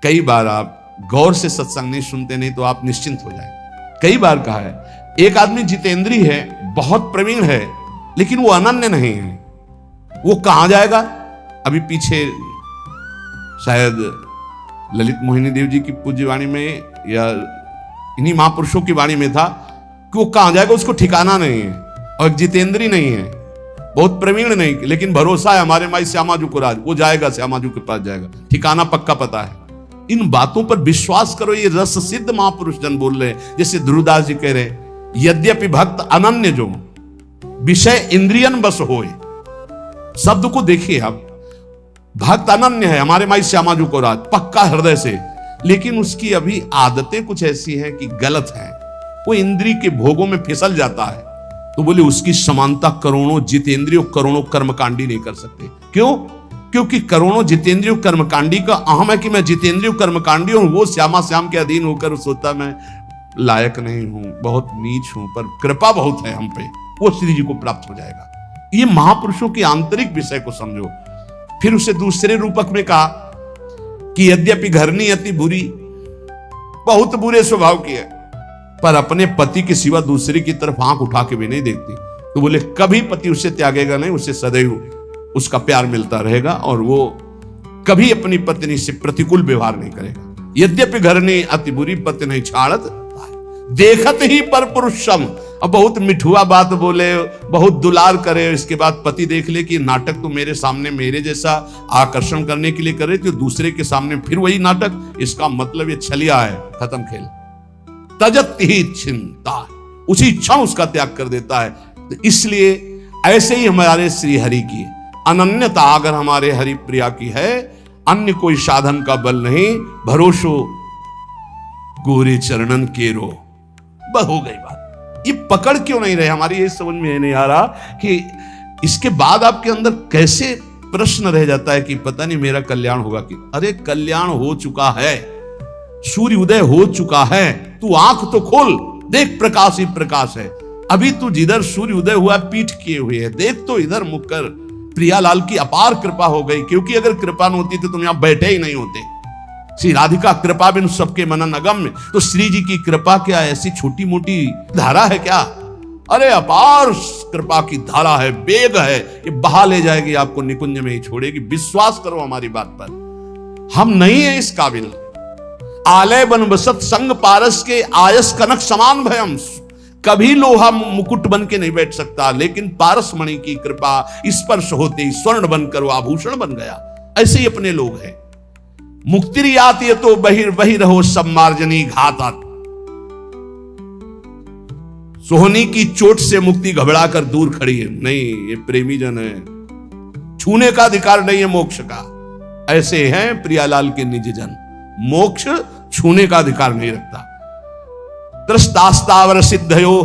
कई बार आप गौर से सत्संग नहीं सुनते, नहीं तो आप निश्चिंत हो जाए। कई बार कहा है, एक आदमी जितेंद्री है, बहुत प्रवीण है, लेकिन वो अनन्य नहीं है। वो कहां जाएगा? अभी पीछे शायद ललित मोहिनी देव जी की पूज्य वाणी में या इन्हीं महापुरुषों की वाणी में था कि वो कहां जाएगा उसको ठिकाना नहीं है। और जितेंद्री नहीं है, बहुत प्रवीण नहीं, लेकिन भरोसा है हमारे माई श्यामाजू को राज, वो जाएगा, श्यामाजू के पास जाएगा, ठिकाना पक्का पता है। इन बातों पर विश्वास करो, ये रस सिद्ध महापुरुष जन बोल रहे हैं। जैसे ध्रुवदास जी कह रहे हैं, यद्यपि भक्त अनन्य जो विषय इंद्रियन बस होए। शब्द को देखिए आप, भक्त अनन्य है हमारे माई श्यामाजू को राज, पक्का हृदय से, लेकिन उसकी अभी आदतें कुछ ऐसी हैं कि गलत हैं, वो इंद्रिय के भोगों में फिसल जाता है। तो बोले उसकी समानता करोड़ों जितेंद्रियों करोड़ों कर्मकांडी नहीं कर सकते। क्यों? क्योंकि करोड़ों जितेंद्रियों कर्मकांडी का अहम है कि मैं जितेंद्रियों कर्मकांडी हूं, वो श्यामा श्याम के अधीन होकर सोचता मैं लायक नहीं हूं, बहुत नीच हूं, पर कृपा बहुत है हम पे, वो श्री जी को प्राप्त हो जाएगा। ये महापुरुषों की आंतरिक विषय को समझो। फिर उसे दूसरे रूपक में कहा कि यद्यपि घरनी अति बुरी, बहुत बुरे स्वभाव की है, पर अपने पति के सिवा दूसरे की तरफ आंख उठा के भी नहीं देखती। तो बोले कभी पति उसे त्यागेगा नहीं, उसे सदैव उसका प्यार मिलता रहेगा और वो कभी अपनी पत्नी से प्रतिकूल व्यवहार नहीं करेगा। यद्यपि घरनी अति बुरी, पति नहीं छाड़त, देखत ही पर पुरुषम। अब बहुत मिठुआ बात बोले, बहुत दुलार करे, इसके बाद पति देख ले कि नाटक तो मेरे सामने मेरे जैसा आकर्षण करने के लिए करे, तो दूसरे के सामने फिर वही नाटक, इसका मतलब ये छलिया है, खत्म खेल। तजत ही चिंता, उसी क्षण उसका त्याग कर देता है। तो इसलिए ऐसे ही हमारे श्री हरि की अनन्यता अगर हमारे हरि प्रिया की है, अन्य कोई साधन का बल नहीं, भरोसो गोरे चरणन केरो। हो गई बात। ये पकड़ क्यों नहीं रहे हमारी, ये समझ में नहीं आ रहा कि इसके बाद आपके अंदर कैसे प्रश्न रह जाता है कि पता नहीं मेरा कल्याण होगा कि, अरे कल्याण हो चुका है, सूर्य उदय हो चुका है, तू आंख तो खोल, देख प्रकाश ही प्रकाश है। अभी तू जिधर सूर्य उदय हुआ पीठ किए हुए है, देख तो इधर मुख कर। प्रियालाल की अपार कृपा हो गई, क्योंकि अगर कृपा न होती तो तुम यहां बैठे ही नहीं होते। श्री राधिका कृपा बिन सबके मनन अगम्य। तो श्री जी की कृपा क्या ऐसी छोटी मोटी धारा है क्या? अरे अपार कृपा की धारा है, वेग है, ये बहा ले जाएगी, आपको निकुंज में ही छोड़ेगी। विश्वास करो हमारी बात पर, हम नहीं है इस काबिल। आलय बन बसत संग पारस के आयस कनक समान भयम। कभी लोहा मुकुट बन के नहीं बैठ सकता, लेकिन पारस मणि की कृपा स्पर्श होते ही स्वर्ण बनकर वो आभूषण बन गया। ऐसे ही अपने लोग हैं। मुक्तिरियात ये तो बही रहो सब मार्जनी घातात। सोहनी की चोट से मुक्ति घबरा कर दूर खड़ी है, नहीं ये प्रेमी जन है, छूने का अधिकार नहीं है मोक्ष का। ऐसे हैं प्रियालाल के निज जन, मोक्ष छूने का अधिकार नहीं रखता। त्रस्तास्तावर सिद्धयो,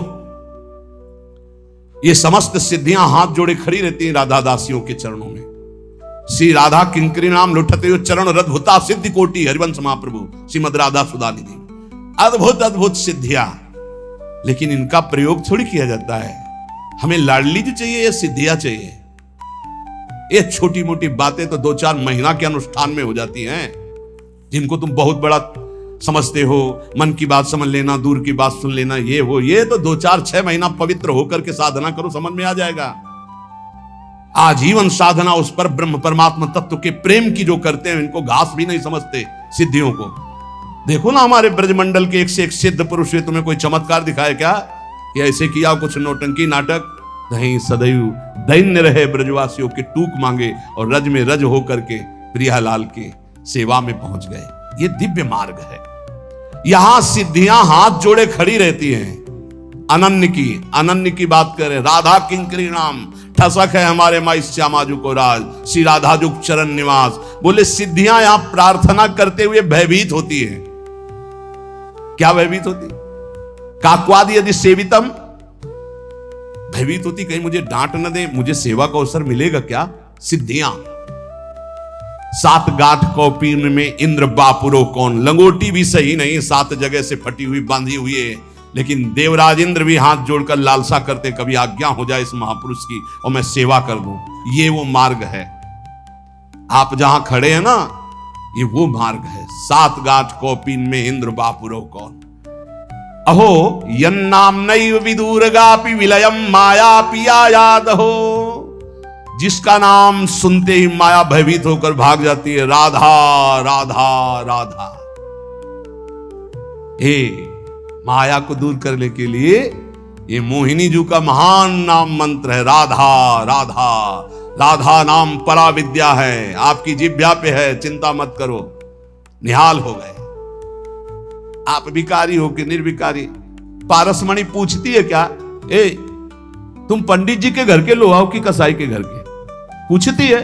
ये समस्त सिद्धियां हाथ जोड़े खड़ी रहती हैं राधा दासियों के चरणों में। श्री राधा किंकरी नाम लुठते चरण रद्भुता सिद्धि कोटि। हरिवंश महाप्रभु श्रीमद राधा सुधा निधि, अद्भुत अद्भुत सिद्धियां, लेकिन इनका प्रयोग थोड़ी किया जाता है। हमें लाडली जी चाहिए या सिद्धियां चाहिए? ये छोटी मोटी बातें तो 2-4 महीना के अनुष्ठान में हो जाती हैं, जिनको तुम बहुत बड़ा समझते हो। मन की बात समझ लेना, दूर की बात सुन लेना, ये वो, ये तो 2-4-6 महीना पवित्र होकर के साधना करो, समझ में आ जाएगा। आजीवन साधना उस पर ब्रह्म परमात्मा तत्व के प्रेम की जो करते हैं, इनको घास भी नहीं समझते सिद्धियों को। देखो ना हमारे ब्रजमंडल के एक से एक सिद्ध पुरुष हुए, तुम्हें कोई चमत्कार दिखाया क्या कि ऐसे किया कुछ नौटंकी नाटक? नहीं, सदैव दैन्य रहे ब्रजवासियों के टूक मांगे और रज में रज होकर के प्रियालाल के सेवा में पहुंच गए। ये दिव्य मार्ग है। यहां सिद्धियां हाथ जोड़े खड़ी रहती हैं। अनन्य की बात करें, राधा किंकरी नाम ठसक है हमारे माई श्यामाजू को राज, श्री राधाजुक चरण निवास। बोले सिद्धियां यहां प्रार्थना करते हुए भयभीत होती है। क्या भयभीत होती? काक्वादि यदि सेवितम, भयभीत होती कहीं मुझे डांट न दे, मुझे सेवा का अवसर मिलेगा क्या? सिद्धियां 7 गांठ कौपीन में इंद्र बापुरो कौन। लंगोटी भी सही नहीं, 7 जगह से फटी हुई बांधी हुई है, लेकिन देवराज इंद्र भी हाथ जोड़कर लालसा करते, कभी आज्ञा हो जाए इस महापुरुष की और मैं सेवा कर दूं। ये वो मार्ग है। आप जहां खड़े हैं ना, ये वो मार्ग है। 7 गांठ कौपीन में इंद्र बापुरो कौन। अहो यन्नाम नैव विदूरगापि विलयम माया पिया याद हो। जिसका नाम सुनते ही माया भयभीत होकर भाग जाती है, राधा राधा राधा। माया को दूर करने के लिए ये मोहिनी जी का महान नाम मंत्र है, राधा राधा। राधा नाम परा विद्या है, आपकी जिह्वा पे है, चिंता मत करो। निहाल हो गए आप, भिखारी हो कि निर्विकारी। पारसमणि पूछती है क्या, तुम पंडित जी के घर के लोहाओ की कसाई के घर के? पूछती है।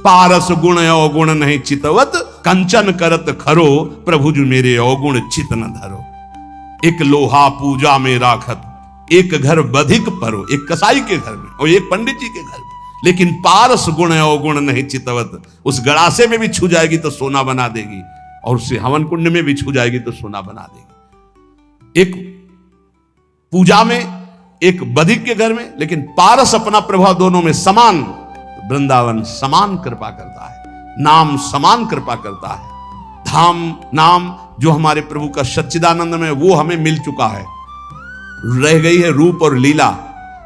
पारस गुण अवगुण नहीं चितवत, कंचन करत खरो, प्रभु जी मेरे अवगुण चित न धरो। एक लोहा पूजा में राखत, एक घर बधिक परो, एक कसाई के घर में और एक पंडित जी के घर में। लेकिन पारस गुण अवगुण नहीं चितवत, उस गड़ासे में भी छू जाएगी तो सोना बना देगी, और उससे हवन कुंड में भी छू जाएगी तो सोना बना देगी। एक पूजा में, एक बधिक के घर में, लेकिन पारस अपना प्रभाव दोनों में समान। वृंदावन समान कृपा करता है, नाम समान कृपा करता है। धाम नाम जो हमारे प्रभु का सच्चिदानंद में, वो हमें मिल चुका है। रह गई है रूप और लीला।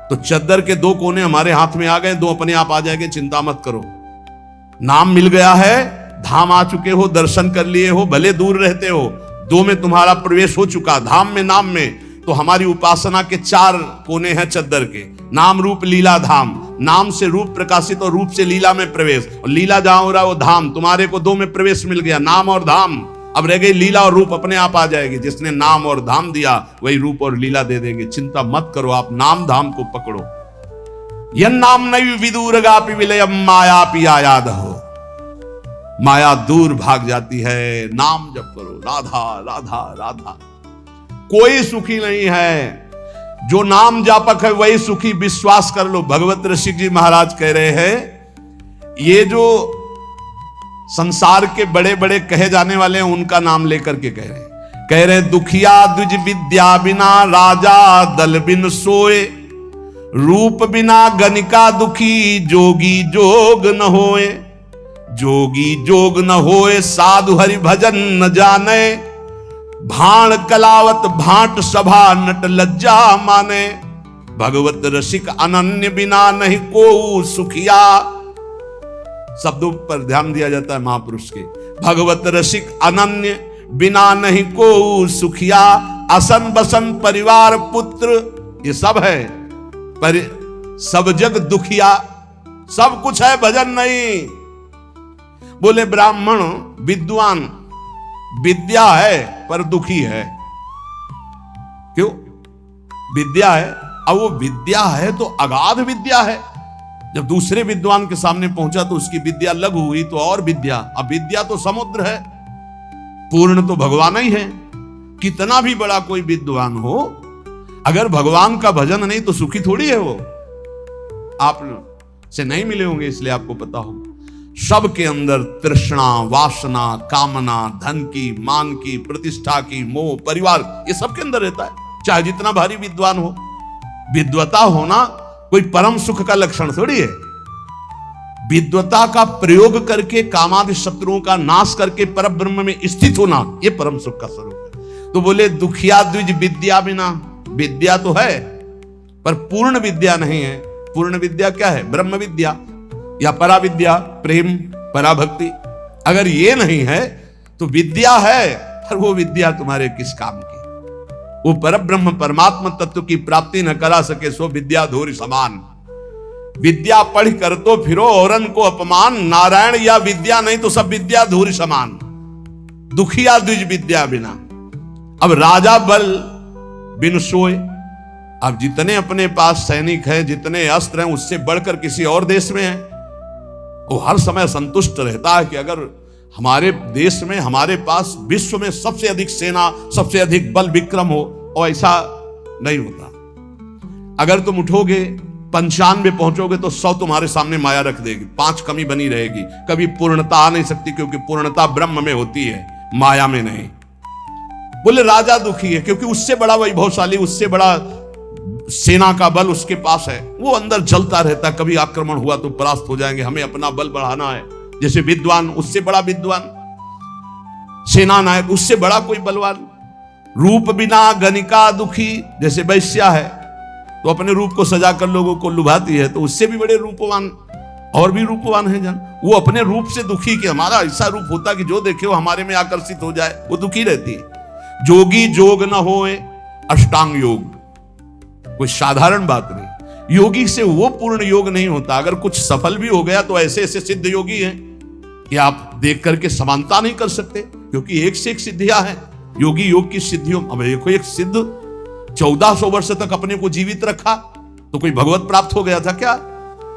तो चद्दर के 2 कोने हमारे हाथ में आ गए, 2 अपने आप आ जाएंगे, चिंता मत करो। नाम मिल गया है, धाम आ चुके हो, दर्शन कर लिए हो, भले दूर रहते हो, 2 में तुम्हारा प्रवेश हो चुका, धाम में नाम में। तो हमारी उपासना के 4 कोने हैं चद्दर के, नाम रूप लीला धाम। नाम से रूप प्रकाशित और रूप से लीला में प्रवेश, और लीला जहां हो रहा है वो धाम। तुम्हारे को 2 में प्रवेश मिल गया, नाम और धाम। अब रह गई लीला और रूप, अपने आप आ जाएगी। जिसने नाम और धाम दिया वही रूप और लीला दे देंगे, चिंता मत करो, आप नाम धाम को पकड़ो। यन्नाम नैव विदूरगापि विलयम माया पिया याद हो। माया दूर भाग जाती है, नाम जप करो, राधा राधा राधा। कोई सुखी नहीं है, जो नाम जापक है वही सुखी, विश्वास कर लो। भगवत ऋषिक जी महाराज कह रहे हैं, ये जो संसार के बड़े बड़े कहे जाने वाले हैं उनका नाम लेकर के कह रहे दुखिया द्विज विद्या बिना राजा दल बिन सोए, रूप बिना गणिका दुखी जोगी जोग न होए। जोगी जोग न होए साधु हरि भजन न जाने, भाण कलावत भाट सभा नट लज्जा माने। भगवत रसिक अनन्य बिना नहीं को सुखिया। शब्दों पर ध्यान दिया जाता है महापुरुष के। भगवत रसिक अनन्य बिना नहीं को सुखिया, असन बसन परिवार पुत्र ये सब है, पर सब जग दुखिया। सब कुछ है, भजन नहीं। बोले ब्राह्मण विद्वान, विद्या है पर दुखी है। क्यों? विद्या है, अब वो विद्या है तो अगाध विद्या है। जब दूसरे विद्वान के सामने पहुंचा तो उसकी विद्या लघु हुई, तो और विद्या। अब विद्या तो समुद्र है, पूर्ण तो भगवान ही है। कितना भी बड़ा कोई विद्वान हो, अगर भगवान का भजन नहीं तो सुखी थोड़ी है वो। आप से नहीं मिले होंगे इसलिए आपको पता होगा। सबके अंदर तृष्णा, वासना, कामना, धन की, मान की, प्रतिष्ठा की, मोह, परिवार, ये सबके अंदर रहता है। चाहे जितना भारी विद्वान हो, विद्वता होना कोई परम सुख का लक्षण थोड़ी है। विद्वता का प्रयोग करके कामादि शत्रुओं का नाश करके परब्रह्म में स्थित होना, ये परम सुख का स्वरूप है। तो बोले दुखिया द्विज विद्या बिना, विद्या तो है पर पूर्ण विद्या नहीं है। पूर्ण विद्या क्या है? ब्रह्म विद्या या परा विद्या, प्रेम, पराभक्ति। अगर ये नहीं है तो विद्या है पर वो विद्या तुम्हारे किस काम की? वो परब्रह्म परमात्मा तत्व की प्राप्ति न करा सके सो विद्या धूरि समान। विद्या पढ़ कर तो फिरो औरन को अपमान, नारायण या विद्या नहीं तो सब विद्या धूरि समान। दुखिया द्विज विद्या बिना। अब राजा बल बिन सोए। अब जितने अपने पास सैनिक हैं, जितने अस्त्र हैं, उससे बढ़कर किसी और देश में है, वो हर समय संतुष्ट रहता है कि अगर हमारे देश में, हमारे पास विश्व में सबसे अधिक सेना, सबसे अधिक बल विक्रम हो। और ऐसा नहीं होता। अगर तुम उठोगे 95 पहुंचोगे तो 100 तुम्हारे सामने माया रख देगी, 5 कमी बनी रहेगी। कभी पूर्णता आ नहीं सकती, क्योंकि पूर्णता ब्रह्म में होती है, माया में नहीं। बोले राजा दुखी है क्योंकि उससे बड़ा वैभवशाली, उससे बड़ा सेना का बल उसके पास है। वो अंदर जलता रहता, कभी आक्रमण हुआ तो परास्त हो जाएंगे, हमें अपना बल बढ़ाना है। जैसे विद्वान, उससे बड़ा विद्वान। सेना नायक, उससे बड़ा कोई बलवान। रूप बिना गणिका दुखी, जैसे वैश्या है तो अपने रूप को सजाकर लोगों को लुभाती है, तो उससे भी बड़े रूपवान और भी रूपवान है जन, वो अपने रूप से दुखी, कि हमारा ऐसा रूप होता कि जो देखे वो हमारे में आकर्षित हो जाए, वो दुखी रहती है। जोगी जोग न होए अष्टांग योग, कोई साधारण बात नहीं। योगी से वो पूर्ण योग नहीं होता। अगर कुछ सफल भी हो गया तो ऐसे ऐसे सिद्ध योगी हैं कि आप देख करके समानता नहीं कर सकते, क्योंकि एक से एक सिद्धियां हैं। योगी योग की सिद्धियों, अब देखो एक सिद्ध 1400 वर्ष तक अपने को जीवित रखा, तो कोई भगवत प्राप्त हो गया था क्या?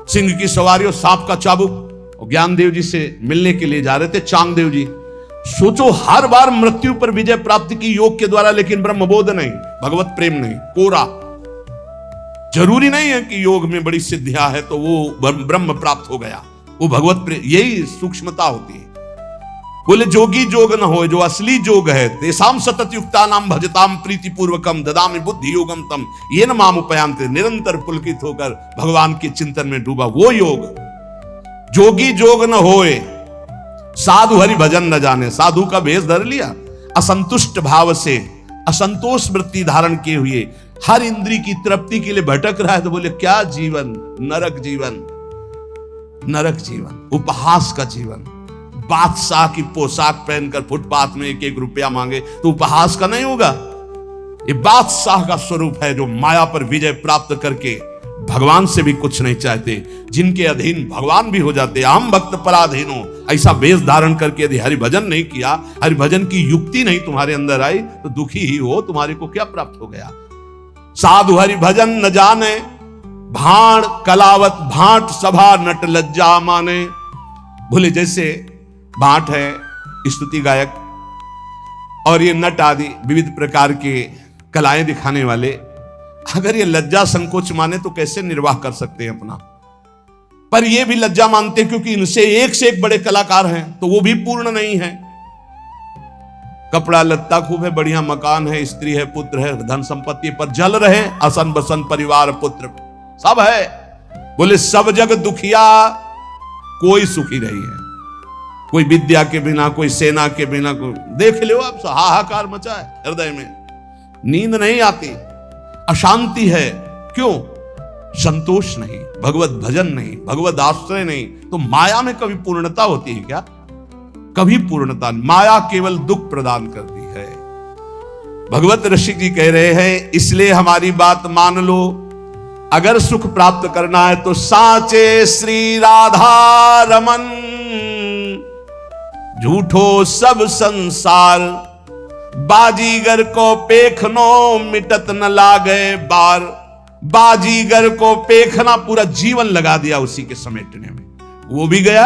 सिंह की सवारी और सांप का चाबुक, और ज्ञानदेव जी से मिलने के लिए जा रहे थे चांगदेव जी। सोचो, हर बार मृत्यु पर विजय प्राप्ति की योग के द्वारा, लेकिन ब्रह्मबोध नहीं, भगवत प्रेम नहीं, कोरा। जरूरी नहीं है कि योग में बड़ी सिद्धियां है तो वो ब्रह्म प्राप्त हो गया, वो भगवत प्रेम, यही सूक्ष्मता होती है। बोले जोगी जोग न हो, जो असली जोग है, तेसाम सतत युक्ता नाम भजताम प्रीति पूर्वकम ददामि बुद्धि योगम तम ये न माम उपयांते, निरंतर पुलकित होकर भगवान के चिंतन में डूबा, वो योग। जोगी जोग न होए, साधु हरि भजन न जाने, साधु का भेष धर लिया, असंतुष्ट भाव से असंतोष वृत्ति धारण किए हुए हर इंद्री की तृप्ति के लिए भटक रहा है, तो बोले क्या जीवन, नरक जीवन, नरक जीवन, उपहास का जीवन। बादशाह की पोशाक पहनकर फुटपाथ में 1-1 रुपया मांगे तो उपहास का नहीं होगा। ये बादशाह का स्वरूप है, जो माया पर विजय प्राप्त करके भगवान से भी कुछ नहीं चाहते, जिनके अधीन भगवान भी हो जाते। अहम भक्त पराधीन हो, ऐसा वेश धारण करके यदि हरिभजन नहीं किया, हरिभजन की युक्ति नहीं तुम्हारे अंदर आई, तो दुखी ही हो, तुम्हारे को क्या प्राप्त हो गया। साधु हरिभजन न जाने, भाण कलावत भाट सभा नट लज्जा माने। बोले जैसे भाट है, स्तुति गायक, और ये नट आदि विविध प्रकार के कलाएं दिखाने वाले, अगर ये लज्जा संकोच माने तो कैसे निर्वाह कर सकते हैं अपना। पर ये भी लज्जा मानते क्योंकि इनसे एक से एक बड़े कलाकार हैं, तो वो भी पूर्ण नहीं है। कपड़ा लत्ता खूब है, बढ़िया मकान है, स्त्री है, पुत्र है, धन संपत्ति पर जल रहे, असन बसन परिवार पुत्र सब है। बोले सब जग दुखिया, कोई सुखी नहीं है। कोई विद्या के बिना, कोई सेना के बिना, कोई देख लो आप, हाहाकार मचा है हृदय में, नींद नहीं आती, अशांति है। क्यों? संतोष नहीं, भगवत भजन नहीं, भगवत आश्रय नहीं। तो माया में कभी पूर्णता होती है क्या? कभी पूर्णता। माया केवल दुख प्रदान करती है। भगवत ऋषि जी कह रहे हैं, इसलिए हमारी बात मान लो, अगर सुख प्राप्त करना है तो साचे श्री राधा रमन, झूठो सब संसार, बाजीगर को पेखनो मिटत न लागे बार। बाजीगर को पेखना, पूरा जीवन लगा दिया उसी के समेटने में, वो भी गया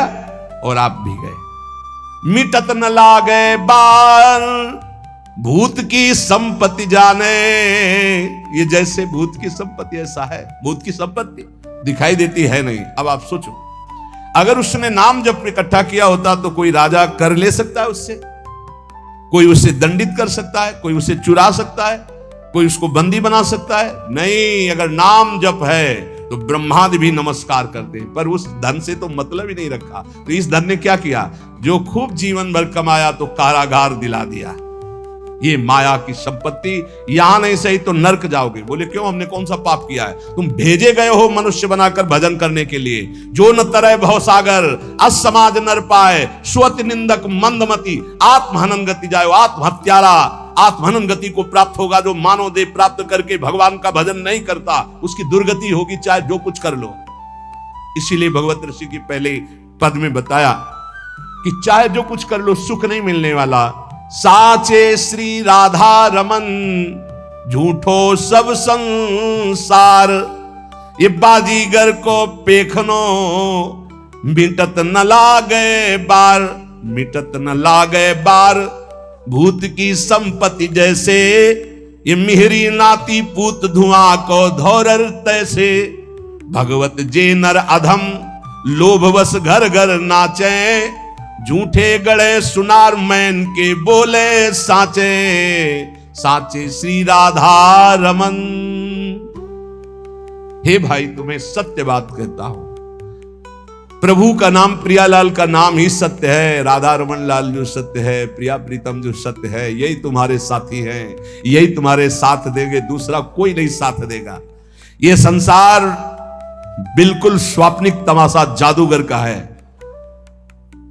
और आप भी गए। मिटत न लागे बार, भूत की संपत्ति जाने। ये जैसे भूत की संपत्ति ऐसा है, भूत की संपत्ति दिखाई देती है नहीं। अब आप सोचो, अगर उसने नाम जब इकट्ठा किया होता तो कोई राजा कर ले सकता है उससे, कोई उसे दंडित कर सकता है, कोई उसे चुरा सकता है, कोई उसको बंदी बना सकता है? नहीं। अगर नाम जप है तो ब्रह्मादि भी नमस्कार करते हैं, पर उस धन से तो मतलब ही नहीं रखा। तो इस धन ने क्या किया? जो खूब जीवन भर कमाया तो कारागार दिला दिया। ये माया की संपत्ति, यहां नहीं सही तो नरक जाओगे। बोले क्यों? हमने कौन सा पाप किया है? तुम भेजे गए हो मनुष्य बनाकर भजन करने के लिए। जो न तरह भवसागर, असमाज नर पाए, स्वति निंदक मंदमती, आत्महनन गति जायो। आत्महत्यारा आत्महनन गति को प्राप्त होगा। जो मानव देह प्राप्त करके भगवान का भजन नहीं करता, उसकी दुर्गति होगी, चाहे जो कुछ कर लो। इसीलिए भगवत ऋषि की पहले पद में बताया कि चाहे जो कुछ कर लो, सुख नहीं मिलने वाला। साचे श्री राधा रमन, झूठो सब संसार। ये बाजीगर को पेखनो, मिटत न लागे बार। मिटत न लागे बार, भूत की संपत्ति जैसे। ये मिहरी नाती पूत धुआं को धौरर तैसे। भगवत जे नर अधम, लोभवश घर घर नाचे। झूठे गड़े सुनार मैन के बोले साचे। साचे श्री राधा रमन। हे भाई, तुम्हें सत्य बात कहता हूं, प्रभु का नाम, प्रियालाल का नाम ही सत्य है। राधा रमन लाल जो सत्य है, प्रिया प्रीतम जो सत्य है, यही तुम्हारे साथी हैं, यही तुम्हारे साथ देंगे, दूसरा कोई नहीं साथ देगा। ये संसार बिल्कुल स्वाप्निक तमाशा जादूगर का है।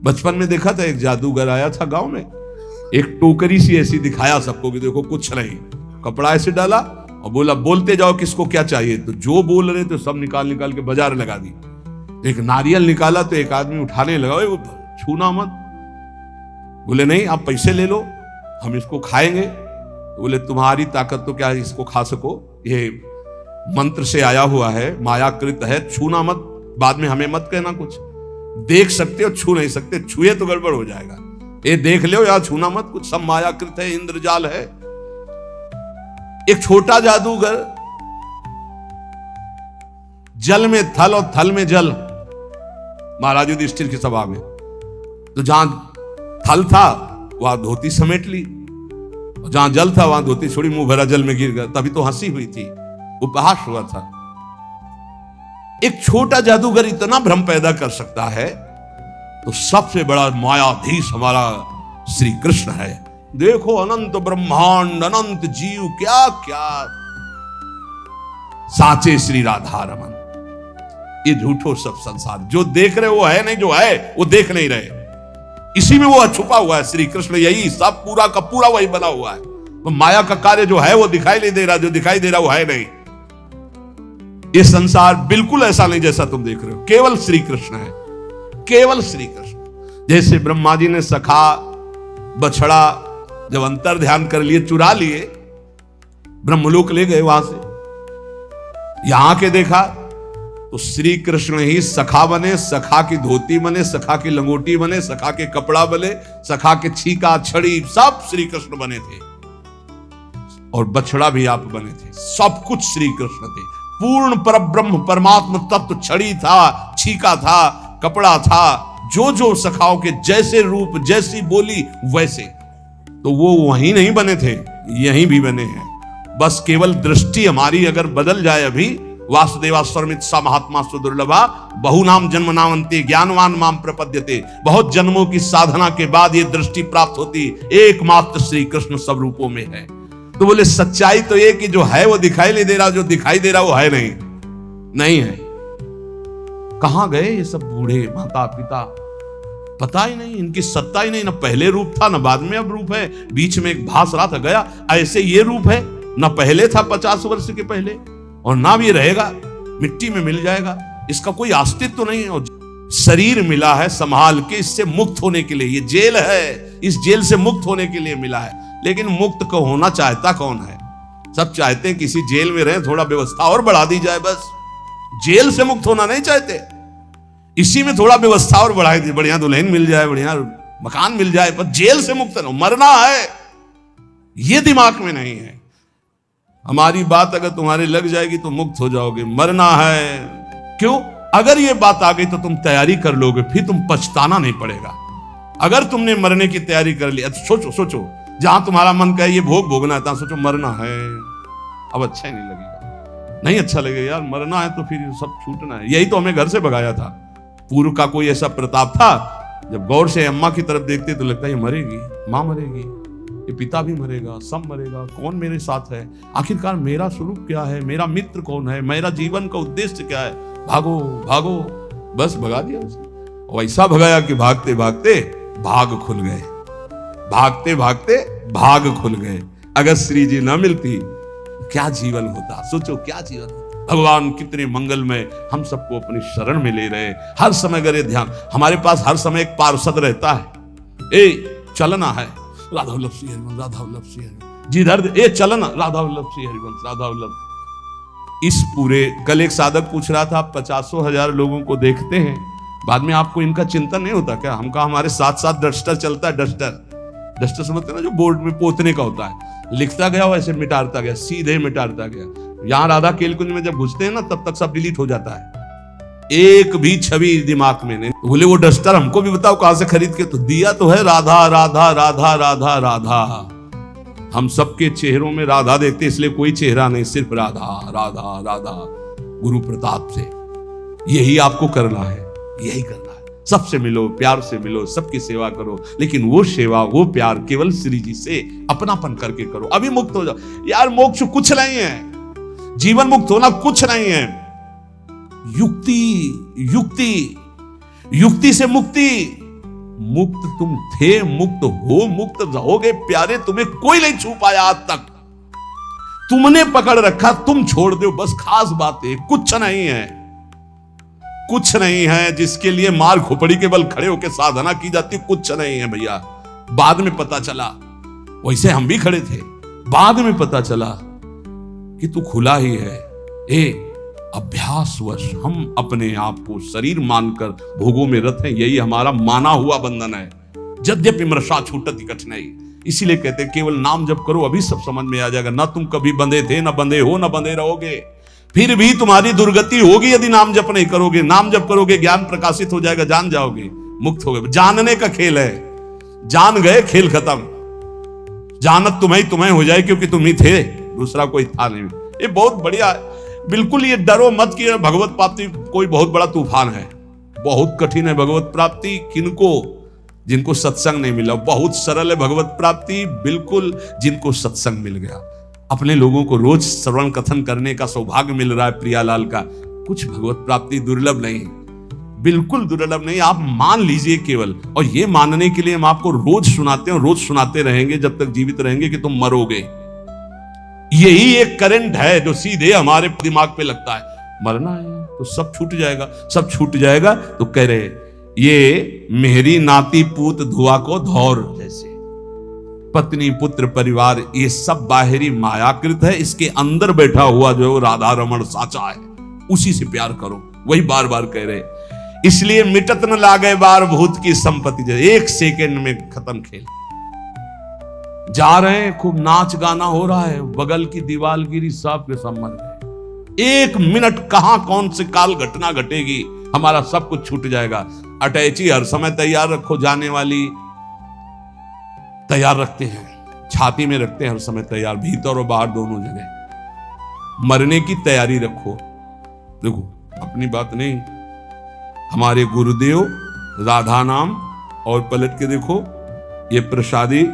बचपन में देखा था, एक जादूगर आया था गांव में, एक टोकरी सी ऐसी दिखाया सबको कि देखो कुछ नहीं, कपड़ा ऐसे डाला और बोला बोलते जाओ किसको क्या चाहिए। तो जो बोल रहे थे सब निकाल निकाल के बाजार लगा दी। एक नारियल निकाला तो एक आदमी उठाने लगा, वो छूना मत। बोले नहीं आप पैसे ले लो, हम इसको खाएंगे। तो बोले तुम्हारी ताकत तो क्या इसको खा सको, ये मंत्र से आया हुआ है, मायाकृत है, छूना मत, बाद में हमें मत कहना कुछ। देख सकते हो, छू नहीं सकते, छुए तो गड़बड़ हो जाएगा। ये देख लो या छूना मत, कुछ सब मायाकृत है, इंद्रजाल है। एक छोटा जादूगर, जल में थल और थल में जल, महाराज युधिष्ठिर की सभा में। तो जहां थल था वहां धोती समेट ली, और जहां जल था वहां धोती छोड़ी, मुंह भरा जल में गिर गया। तभी तो हंसी हुई थी, उपहास हुआ था। एक छोटा जादूगर इतना भ्रम पैदा कर सकता है, तो सबसे बड़ा मायाधीश हमारा श्री कृष्ण है। देखो अनंत ब्रह्मांड, अनंत जीव, क्या क्या साचे श्री राधा रमन। ये झूठो सब संसार जो देख रहे वो है नहीं, जो है वो देख नहीं रहे। इसी में वो छुपा हुआ है श्री कृष्ण, यही सब पूरा का पूरा वही बना हुआ है। तो माया का कार्य जो है वो दिखाई नहीं दे रहा, जो दिखाई दे रहा वो है नहीं। ये संसार बिल्कुल ऐसा नहीं जैसा तुम देख रहे हो, केवल श्री कृष्ण है, केवल श्री कृष्ण। जैसे ब्रह्मा जी ने सखा बछड़ा जब अंतर ध्यान कर लिए, चुरा लिए, ब्रह्मलोक ले गए, वहां से यहां के देखा तो श्री कृष्ण ही सखा बने, सखा की धोती बने, सखा की लंगोटी बने, सखा के कपड़ा बने, सखा के छीका छड़ी सब श्री कृष्ण बने थे, और बछड़ा भी आप बने थे। सब कुछ श्री कृष्ण थे, पूर्ण परब्रह्म परमात्मा तत्व। छड़ी था, छीका था, कपड़ा था, जो जो सखाओं के जैसे रूप, जैसी बोली वैसे। तो वो वहीं नहीं बने थे, यहीं भी बने हैं। बस केवल दृष्टि हमारी अगर बदल जाए। अभी वासुदेवा स्वरमित सा महात्मा सुदुर्लभा बहुनाम जन्म नावंते ज्ञानवान माम प्रपद्यते। बहुत जन्मों की साधना के बाद ये दृष्टि प्राप्त होती, एकमात्र श्री कृष्ण सब रूपों में है। तो बोले सच्चाई तो ये कि जो है वो दिखाई नहीं दे रहा, जो दिखाई दे रहा वो है नहीं, नहीं है। कहां गए ये सब बूढ़े माता पिता, पता ही नहीं, इनकी सत्ता ही नहीं, ना पहले रूप था ना बाद में अब रूप है, बीच में एक भास रहा था गया। ऐसे ये रूप है, ना पहले था 50 वर्ष के पहले, और ना भी रहेगा, मिट्टी में मिल जाएगा, इसका कोई अस्तित्व तो नहीं है। और शरीर मिला है संभाल के, इससे मुक्त होने के लिए, ये जेल है, इस जेल से मुक्त होने के लिए मिला है। लेकिन मुक्त को होना चाहता कौन है? सब चाहते हैं किसी जेल में रहे, थोड़ा व्यवस्था और बढ़ा दी जाए, बस। जेल से मुक्त होना नहीं चाहते, इसी में थोड़ा व्यवस्था और बढ़ा दी, बढ़िया दुल्हन मिल जाए, बढ़िया मकान मिल जाए, पर जेल से मुक्त ना, मरना है, ये दिमाग में नहीं है। हमारी बात अगर तुम्हारे लग जाएगी तो मुक्त हो जाओगे, मरना है। क्यों? अगर ये बात आ गई तो तुम तैयारी कर लोगे, फिर तुम पछताना नहीं पड़ेगा। अगर तुमने मरने की तैयारी कर ली, सोचो सोचो, जहां तुम्हारा मन कहे ये भोग भोगना है, सोचो मरना है, अब अच्छा ही नहीं लगेगा, नहीं अच्छा लगेगा यार, मरना है तो फिर सब छूटना है। यही तो हमें घर से भगाया था। पूर्व का कोई ऐसा प्रताप था, जब गौर से अम्मा की तरफ देखते तो लगता है ये मरेगी, माँ मरेगी, ये पिता भी मरेगा, सब मरेगा, कौन मेरे साथ है, आखिरकार मेरा स्वरूप क्या है, मेरा मित्र कौन है, मेरा जीवन का उद्देश्य क्या है, भागो भागो, बस भगा दिया उसने। वैसा भगाया कि भागते भागते भाग खुल गए, भागते भागते भाग खुल गए। अगर श्री जी ना मिलती क्या जीवन होता, सोचो क्या जीवन होता। भगवान कितने मंगलमय, हम सबको अपनी शरण में ले रहे, हर समय अगर ये ध्यान, हमारे पास हर समय एक पार्षद रहता है, ए चलना है राधा वल्लभ श्री हरिवंश, राधा वल्लभ श्री हरिवंश, जिधर ए चलना राधा वल्लभ श्री हरिवंश, राधा वल्लभ। इस पूरे, कल एक साधक पूछ रहा था, 50,000 लोगों को देखते हैं, बाद में आपको इनका चिंतन नहीं होता क्या? हम कहा हमारे साथ साथ डस्टर चलता है, डस्टर समझते ना, जो बोर्ड में पोतने का होता है, लिखता गया वैसे मिटाता गया, सीधे मिटाता गया। यहां राधा केलकुंज में जब घुसते हैं ना, तब तक सब डिलीट हो जाता है, एक भी छवि दिमाग में नहीं। बोले वो डस्टर हमको भी बताओ कहां से खरीद के, तो दिया तो है राधा राधा राधा राधा राधा। हम सबके चेहरों में राधा देखते, इसलिए कोई चेहरा नहीं, सिर्फ राधा राधा राधा। गुरु प्रताप से यही आपको करना है, यही करना है। सबसे मिलो, प्यार से मिलो, सबकी सेवा करो, लेकिन वो सेवा, वो प्यार केवल श्री जी से अपनापन करके करो। अभी मुक्त हो जाओ यार। मोक्ष कुछ नहीं है, जीवन मुक्त होना कुछ नहीं है। युक्ति से मुक्ति। मुक्त तुम थे, मुक्त हो, मुक्त रहोगे प्यारे। तुम्हें कोई नहीं छू पाया आज तक। तुमने पकड़ रखा, तुम छोड़ दो, बस खास बात है। कुछ नहीं है, कुछ नहीं है जिसके लिए मार खोपड़ी के बल खड़े होकर साधना की जाती। कुछ नहीं है भैया। बाद में पता चला, वैसे हम भी खड़े थे, बाद में पता चला कि तू खुला ही है। अभ्यासवश हम अपने आप को शरीर मानकर भोगों में रत हैं। यही हमारा माना हुआ बंधन है। यद्यपि मृषा छूटति कठिनाई। इसीलिए कहते हैं केवल नाम जप करो, अभी सब समझ में आ जाएगा। ना तुम कभी बंधे थे, ना बंधे हो, ना बंधे रहोगे। फिर भी तुम्हारी दुर्गति होगी यदि नाम जप नहीं करोगे। नाम जप करोगे, ज्ञान प्रकाशित हो जाएगा, जान जाओगे, मुक्त हो गए। जानने का खेल है, जान गए खेल खत्म। जानत तुम्हें हो जाए, क्योंकि तुम ही थे, दूसरा कोई था नहीं। ये बहुत बढ़िया। बिल्कुल ये डरो मत कि भगवत प्राप्ति कोई बहुत बड़ा तूफान है। बहुत कठिन है भगवत प्राप्ति। किनको? जिनको सत्संग नहीं मिला। बहुत सरल है भगवत प्राप्ति, बिल्कुल जिनको सत्संग मिल गया। अपने लोगों को रोज श्रवण कथन करने का सौभाग्य मिल रहा है प्रियालाल का। कुछ भगवत प्राप्ति दुर्लभ नहीं, बिल्कुल दुर्लभ नहीं। आप मान लीजिए केवल। और ये मानने के लिए हम आपको रोज सुनाते हैं, रोज सुनाते रहेंगे जब तक जीवित रहेंगे कि तुम मरोगे। यही एक करंट है जो सीधे हमारे दिमाग पे लगता है। मरना है तो सब छूट जाएगा, सब छूट जाएगा। तो कह रहे ये मेरी नाती पूत धुआ को धौर जैसे। पत्नी पुत्र परिवार ये सब बाहरी मायाकृत है। इसके अंदर बैठा हुआ जो राधा रमण साचा है, उसी से प्यार करो। वही बार बार कह रहे। इसलिए मिटत न लागे बार भूत की संपत्ति। एक सेकेंड में खत्म खेल। जा रहे हैं, खूब नाच गाना हो रहा है, बगल की दीवार गिरी, सांप के संबंध में। एक मिनट कहां कौन से काल घटना घटेगी, हमारा सब कुछ छूट जाएगा। अटैची हर समय तैयार रखो, जाने वाली तैयार रखते हैं, छाती में रखते हैं हर समय तैयार, भीतर और बाहर दोनों जगह। मरने की तैयारी रखो। देखो अपनी बात नहीं, हमारे गुरुदेव राधा नाम, और पलट के देखो ये प्रसादी,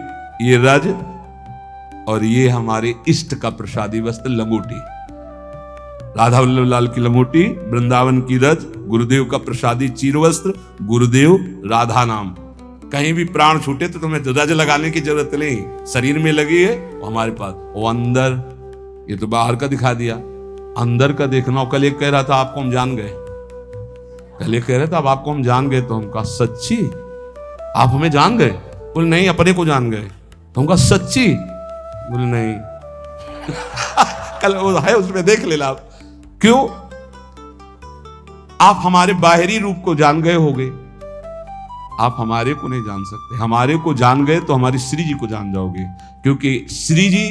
ये रज, और ये हमारे इष्ट का प्रसादी वस्त्र लंगोटी। राधा वल्लभ लाल की लंगोटी, वृंदावन की रज, गुरुदेव का प्रसादी चीर वस्त्र, गुरुदेव राधा नाम। कहीं भी प्राण छूटे तो तुम्हें रज लगाने की जरूरत नहीं, शरीर में लगी है वो हमारे पास। वो अंदर, ये तो बाहर का दिखा दिया, अंदर का देखना। कल एक कह रहा था आपको हम जान गए, कल एक कह रहा था अब आपको हम जान गए। तो हम कहा सच्ची आप हमें जान गए? बोले नहीं, अपने को जान गए। तो हम कहा सच्ची? बोले नहीं। कल वो है उसमें देख लेना आप। क्यों? आप हमारे बाहरी रूप को जान गए होगे, आप हमारे को नहीं जान सकते। हमारे को जान गए तो हमारी श्री जी को जान जाओगे, क्योंकि श्री जी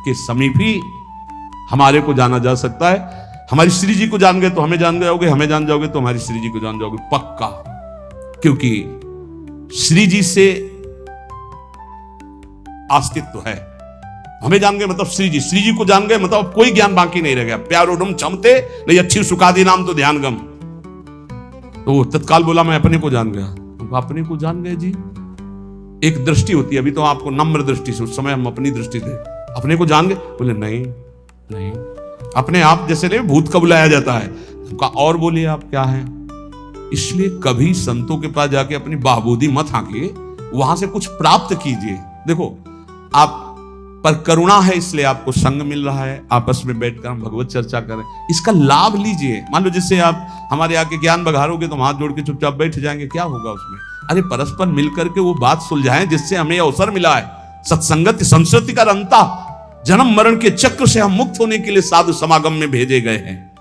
के समीप ही हमारे को जाना जा सकता है। हमारी श्री जी को जान गए तो हमें जान जाओगे, हमें जान जाओगे तो हमारी श्री जी को जान जाओगे पक्का। क्योंकि श्री जी से अस्तित्व है। हमें जान गए मतलब श्री जी को जान गए मतलब कोई ज्ञान बाकी नहीं रह गया। प्यार उडम क्षमते नहीं अच्छी सुखादी नाम तो ध्यान गम। तो तत्काल बोला मैं अपने को जान गया। तो अपने को जान गए जी, एक दृष्टि होती है। अभी तो आपको नम्र दृष्टि से, उस समय हम अपनी दृष्टि थे। अपने को जान गए? बोले नहीं नहीं, अपने आप जैसे नहीं भूत का बुलाया जाता है। उनका और बोलिए आप क्या है। इसलिए कभी संतों के पास जाके अपनी बाबूदी मत हाकिए, वहां से कुछ प्राप्त कीजिए। देखो आप पर करुणा है, इसलिए आपको संग मिल रहा है, आपस में बैठकर हम भगवत चर्चा करें, इसका लाभ लीजिए। मान लो जिससे आप हमारे आके ज्ञान बघारोगे तो हम हाथ जोड़ के चुपचाप बैठ जाएंगे, क्या होगा उसमें? अरे परस्पर मिलकर के वो बात सुलझाएं जिससे हमें अवसर मिला है। सत्संगत संस्कृति का रंता, जन्म मरण के चक्र से हम मुक्त होने के लिए साधु समागम में भेजे गए हैं।